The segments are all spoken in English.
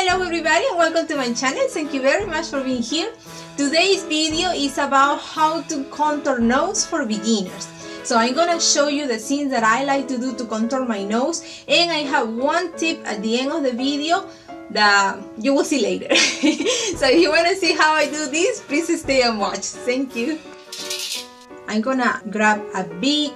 Hello everybody and welcome to my channel. Thank you very much for being here. Today's video is about how to contour nose for beginners. So I'm gonna show you the things that I like to do to contour my nose, and I have one tip at the end of the video that you will see later. So if you want to see how I do this, please stay and watch. Thank you. I'm gonna grab a big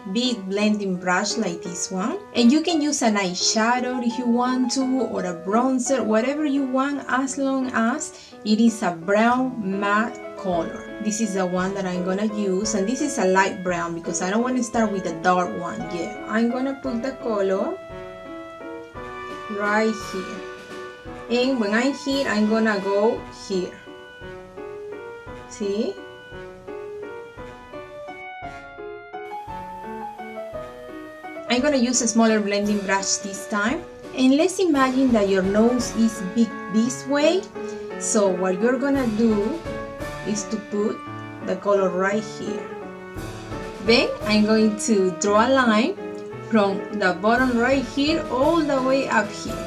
blending brush like this one, and you can use an eyeshadow if you want to, or a bronzer, whatever you want, as long as it is a brown matte color. This is the one that I'm gonna use, and this is a light brown because I don't want to start with a dark one yet. I'm gonna put the color right here, and when I'm here, I'm gonna go here. See? I'm gonna use a smaller blending brush this time, and let's imagine that your nose is big this way. So what you're gonna do is to put the color right here. Then I'm going to draw a line from the bottom right here all the way up here,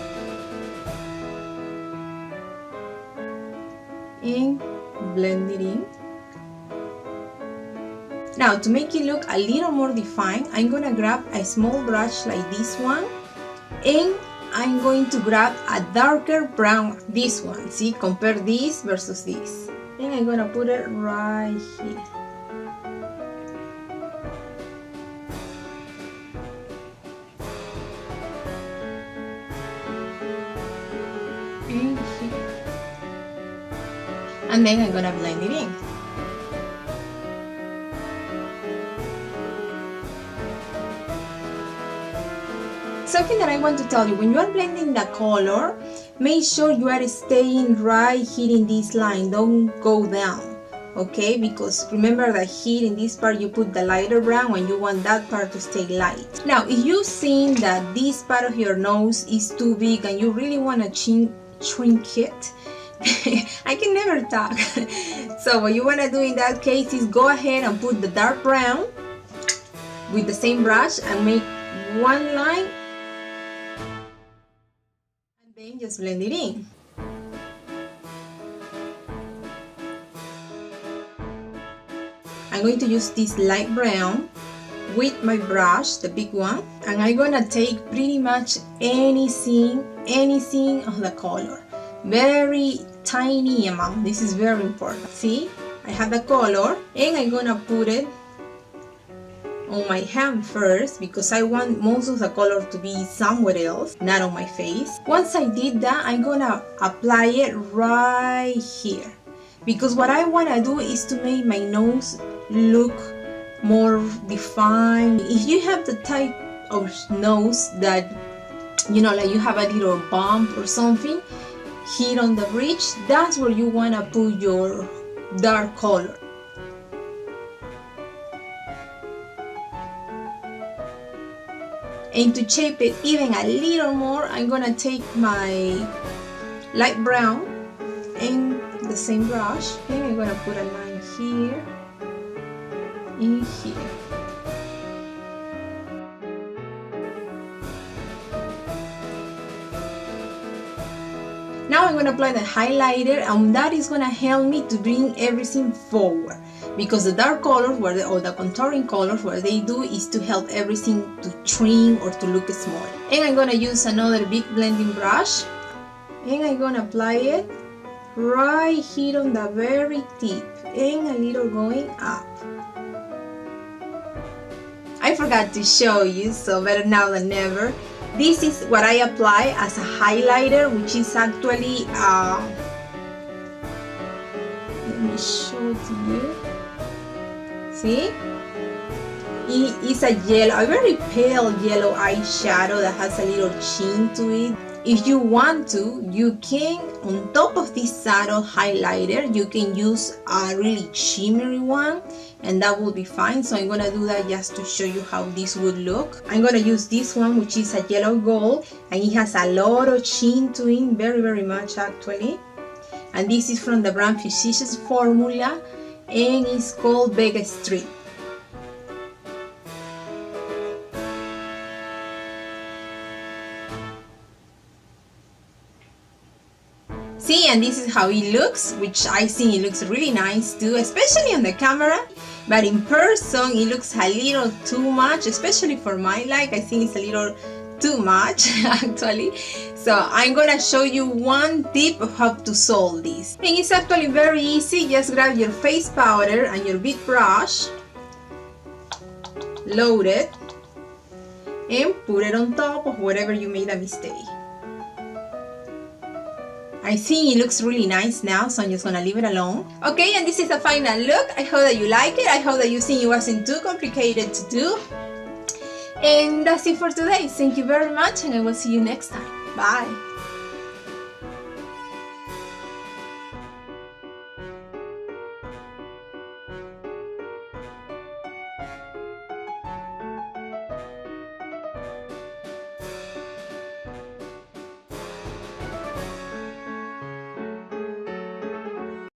and blend it in. Now, to make it look a little more defined, I'm gonna grab a small brush like this one, and I'm going to grab a darker brown, this one. See, compare this versus this. And I'm gonna put it right here. And here. And then I'm gonna blend it in. Something that I want to tell you, when you are blending the color, make sure you are staying right here in this line, don't go down, okay? Because remember that here in this part you put the lighter brown and you want that part to stay light. Now, if you've seen that this part of your nose is too big and you really want to shrink it, I can never talk. So what you want to do in that case is go ahead and put the dark brown with the same brush and make one line, then just blend it in. I'm going to use this light brown with my brush, the big one, and I'm gonna take pretty much anything of the color. Very tiny amount. This is very important. See, I have the color, and I'm gonna put it on my hand first because I want most of the color to be somewhere else, not on my face. Once I did that, I'm gonna apply it right here because what I want to do is to make my nose look more defined. If you have the type of nose that, you know, like you have a little bump or something here on the bridge, that's where you want to put your dark color. And to shape it even a little more, I'm gonna take my light brown and the same brush, and I'm gonna put a line here and here. Now I'm gonna apply the highlighter, and that is gonna help me to bring everything forward. Because the dark colors, or the contouring colors, what they do is to help everything to trim or to look small. And I'm gonna use another big blending brush, and I'm gonna apply it right here on the very tip, and a little going up. I forgot to show you, so better now than never. This is what I apply as a highlighter, which is actually, let me show to you. See? It is a yellow, a very pale yellow eyeshadow that has a little sheen to it. If you want to, you can, on top of this saddle highlighter, you can use a really shimmery one, and that will be fine. So I'm gonna do that just to show you how this would look. I'm gonna use this one, which is a yellow gold, and it has a lot of sheen to it, very much actually. And this is from the brand Physicians formula, and it's called Vega Street. See, and this is how it looks, which I think it looks really nice too, especially on the camera. But in person, it looks a little too much, especially for my like. I think it's a little too much actually. So I'm gonna show you one tip of how to solve this. And it's actually very easy. Just grab your face powder and your big brush, load it, and put it on top of wherever you made a mistake. I think it looks really nice now, so I'm just gonna leave it alone. Okay, and this is the final look. I hope that you like it. I hope that you think it wasn't too complicated to do. And that's it for today. Thank you very much, and I will see you next time. Bye.